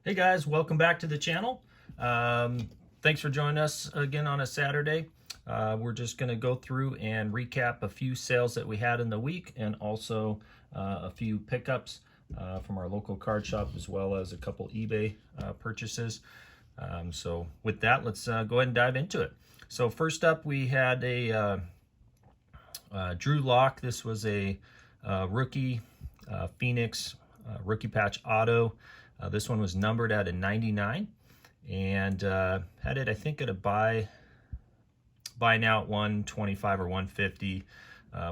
Hey guys, welcome back to the channel. Thanks for joining us again on a Saturday. We're just going to go through and recap a few sales that we had in the week and also a few pickups from our local card shop as well as a couple eBay purchases. So with that, let's go ahead and dive into it. So first up, we had a Drew Lock. This was a rookie Phoenix rookie patch auto. This one was numbered at a 99 and had it, I think, at a buy now at 125 or 150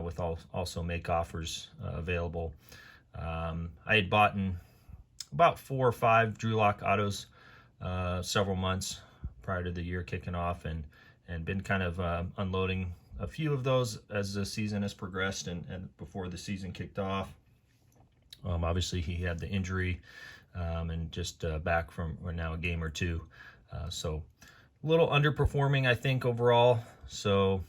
with also make offers available. I had bought in about 4 or 5 Drew Lock autos several months prior to the year kicking off, and been kind of unloading a few of those as the season has progressed and before the season kicked off. Obviously, he had the injury and just back from now a game or two. So a little underperforming, I think, overall. So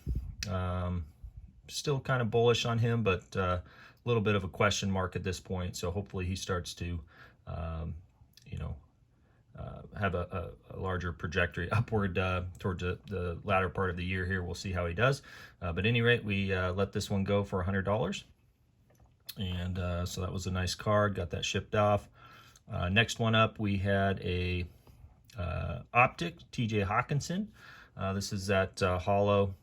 still kind of bullish on him, but a little bit of a question mark at this point. So hopefully he starts to, have a larger trajectory upward towards the latter part of the year here. We'll see how he does. But at any rate, we let this one go for $100. And so that was a nice card. Got that shipped off. Next one up, we had a Optic TJ Hawkinson. This is that hollow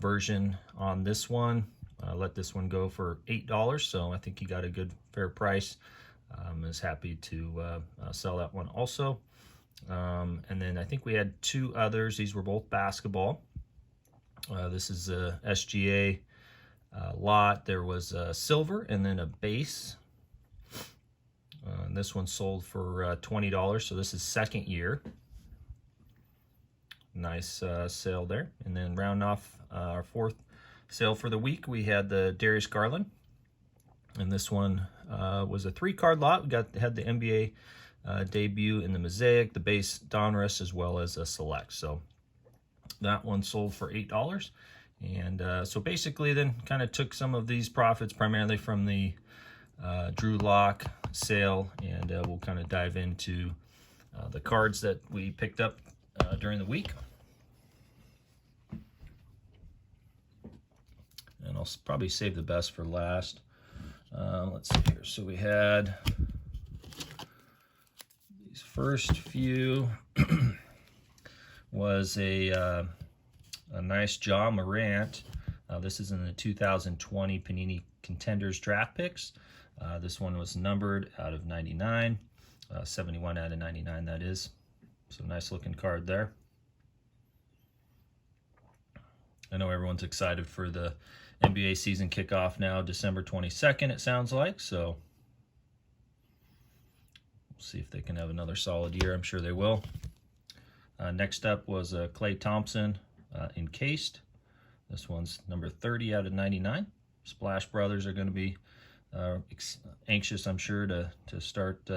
version on this one. Let this one go for $8, so I think he got a good fair price. Is happy to sell that one also. And then I think we had 2 others. These were both basketball. This is a SGA lot. There was a silver and then a base. And this one sold for $20, so this is second year. Nice sale there. And then round off our 4th sale for the week, we had the Darius Garland. And this one was a 3-card lot. We had the NBA debut in the Mosaic, the base Donruss, as well as a select. So that one sold for $8. And so basically then kind of took some of these profits primarily from the Drew Lock sale, and we'll kind of dive into the cards that we picked up during the week. And I'll probably save the best for last. Let's see here. So we had these first few was a nice Ja Morant. This is in the 2020 Panini Contenders draft picks. This one was numbered out of 99, 71 out of 99, that is. So nice looking card there. I know everyone's excited for the NBA season kickoff now, December 22nd, it sounds like. So we'll see if they can have another solid year. I'm sure they will. Next up was Klay Thompson encased. This one's number 30 out of 99. Splash Brothers are going to be anxious, I'm sure, to start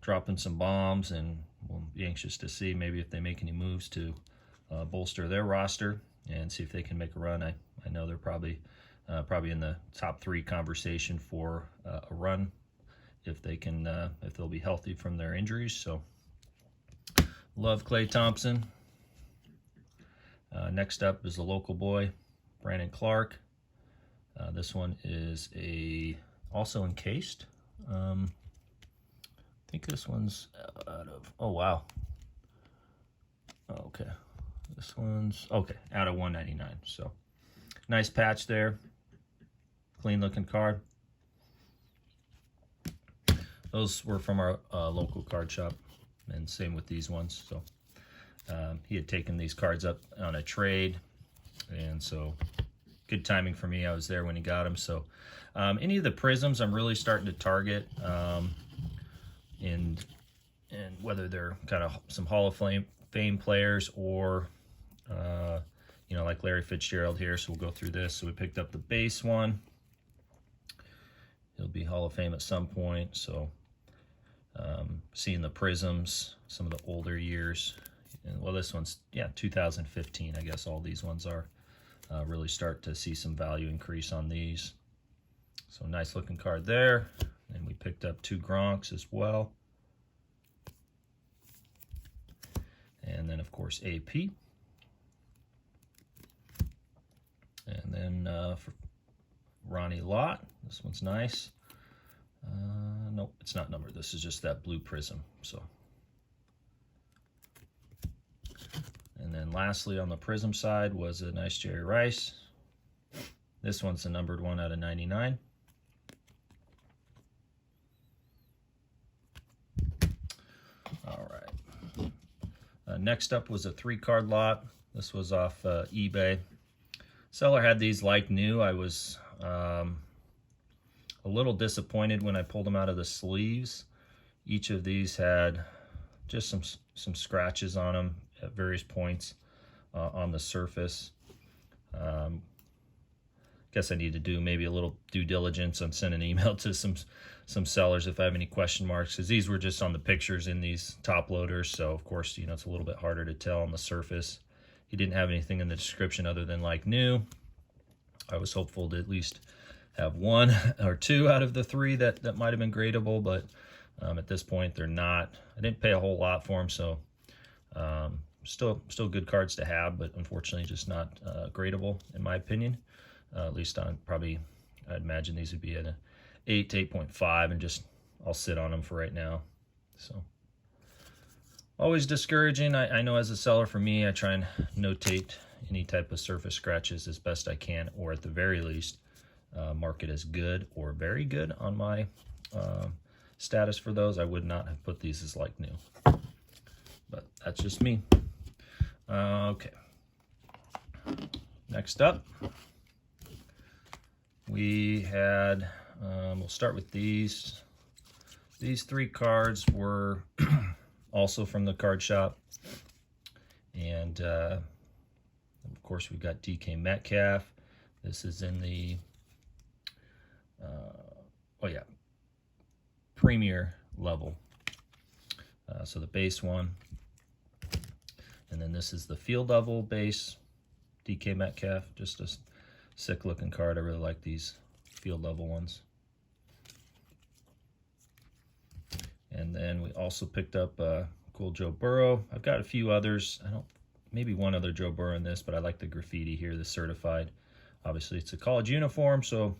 dropping some bombs, and we'll be anxious to see maybe if they make any moves to bolster their roster and see if they can make a run. I know they're probably in the top 3 conversation for a run if they can if they'll be healthy from their injuries. So love Klay Thompson. Next up is the local boy, Brandon Clark. This one is also encased. I think this one's out of, oh wow. Okay, this one's, okay, out of 199. So nice patch there. Clean looking card. Those were from our local card shop, and same with these ones. So he had taken these cards up on a trade, and so good timing for me. I was there when he got them. So any of the prisms I'm really starting to target, and whether they're kind of some Hall of Fame players or like Larry Fitzgerald here. So we'll go through this. So we picked up the base one. He'll be Hall of Fame at some point. So seeing the prisms, some of the older years. And, well, this one's, 2015. I guess all these ones are. Really start to see some value increase on these. So nice looking card there. And we picked up 2 Gronks as well. And then, of course, AP. And then for Ronnie Lott, this one's nice. Nope, it's not numbered. This is just that blue prism. So, and then lastly on the prism side was a nice Jerry Rice. This one's a numbered 1/99. All right. Next up was a 3-card lot. This was off eBay. Seller had these like new. I was a little disappointed when I pulled them out of the sleeves. Each of these had just some scratches on them at various points on the surface. Guess I need to do maybe a little due diligence and send an email to some sellers if I have any question marks, because these were just on the pictures in these top loaders. So of course, it's a little bit harder to tell on the surface. He didn't have anything in the description other than like new. I was hopeful to at least have 1 or 2 out of the 3 that might have been gradable, but at this point they're not. I didn't pay a whole lot for them, so still good cards to have, but unfortunately just not gradable in my opinion. At least on probably, I'd imagine these would be at an 8 to 8.5, and just I'll sit on them for right now. So always discouraging. I know as a seller, for me, I try and notate any type of surface scratches as best I can, or at the very least mark it as good or very good on my status for those. I would not have put these as like new, but that's just me. Okay, next up we had we'll start with these 3 cards were also from the card shop, and of course we've got DK Metcalf. This is in the premier level, so the base one, and then this is the field level base DK Metcalf. Just a sick looking card. I really like these field level ones. And then we also picked up cool Joe Burrow. I've got a few others. Maybe one other Joe Burrow in this, but I like the graffiti here, the certified. Obviously it's a college uniform, so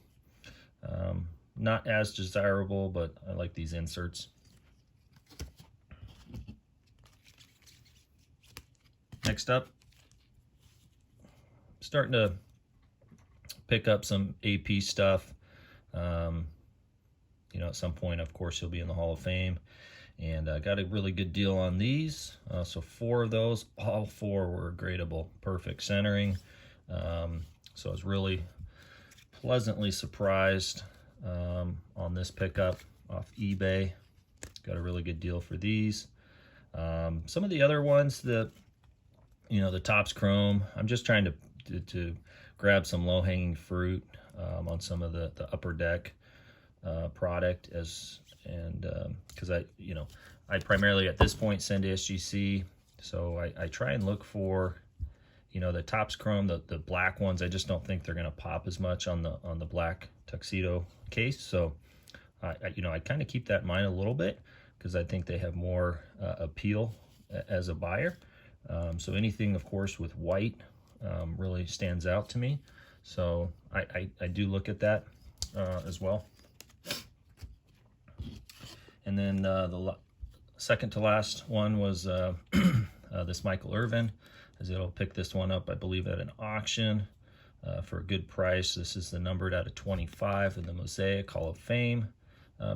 not as desirable, but I like these inserts. Next up, starting to pick up some AP stuff. At some point, of course, he'll be in the Hall of Fame. And I got a really good deal on these. So 4 of those, all 4 were gradable, perfect centering. So I was really pleasantly surprised on this pickup off eBay. Got a really good deal for these. Some of the other ones, the Topps Chrome, I'm just trying to grab some low-hanging fruit on some of the upper deck product, because I primarily at this point send to SGC, so I try and look for the Topps Chrome, the black ones. I just don't think they're going to pop as much on the black tuxedo case, so I kind of keep that in mind a little bit, because I think they have more appeal as a buyer. So anything, of course, with white really stands out to me, so I do look at that as well. And then the second to last one was this Michael Irvin. I was able to pick this one up, I believe, at an auction for a good price. This is the numbered out of 25 in the Mosaic Hall of Fame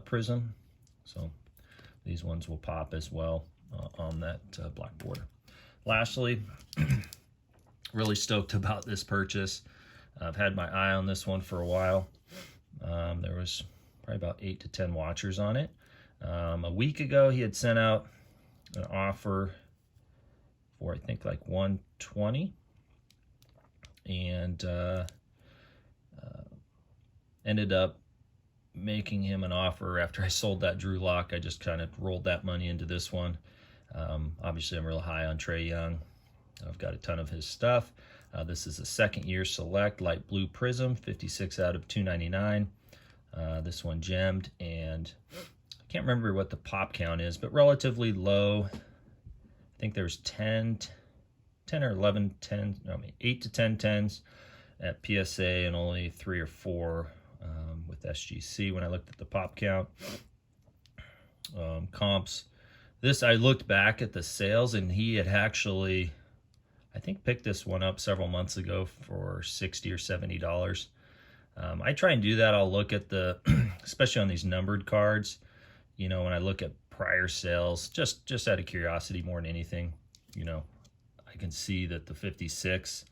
prism. So these ones will pop as well on that black border. Lastly, really stoked about this purchase. I've had my eye on this one for a while. There was probably about 8 to 10 watchers on it. A week ago, he had sent out an offer for, I think, like $120, and ended up making him an offer after I sold that Drew Lock. I just kind of rolled that money into this one. Obviously, I'm real high on Trae Young. I've got a ton of his stuff. This is a second-year select light blue prism, 56 out of 299. This one gemmed, and I can't remember what the pop count is, but relatively low. I think there's 10 or 11 10, I mean 8 to 10 10s at PSA and only 3 or 4 with SGC when I looked at the pop count. Comps. This, I looked back at the sales, and he had actually, I think, picked this one up several months ago for $60 or $70. I try and do that. I'll look at the, especially on these numbered cards, you know, when I look at prior sales, just out of curiosity more than anything, you know, I can see that the 56,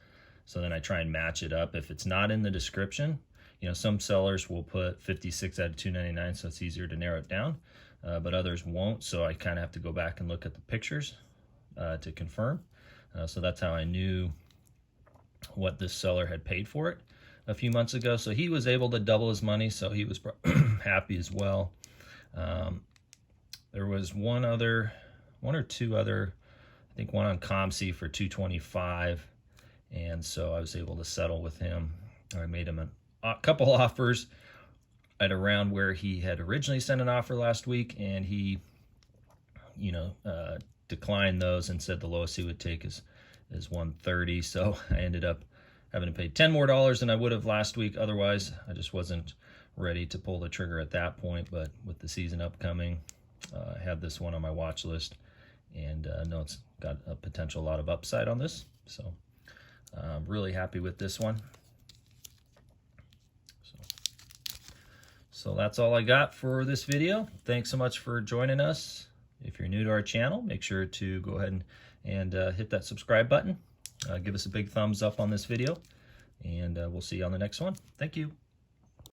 so then I try and match it up. If it's not in the description, you know, some sellers will put 56 out of 299, so it's easier to narrow it down, but others won't, so I kind of have to go back and look at the pictures to confirm. So that's how I knew what this seller had paid for it a few months ago. So he was able to double his money, so he was happy as well. There was one or two other, I think one on ComC for 225, and so I was able to settle with him. I made him a couple offers at around where he had originally sent an offer last week, and he, you know, declined those and said the lowest he would take is 130. So I ended up having to pay $10 more than I would have last week. Otherwise, I just wasn't ready to pull the trigger at that point. But with the season upcoming, I have this one on my watch list, and know it's got a potential lot of upside on this. So I'm really happy with this one. So that's all I got for this video. Thanks so much for joining us. If you're new to our channel, make sure to go ahead and hit that subscribe button. Give us a big thumbs up on this video, and we'll see you on the next one. Thank you.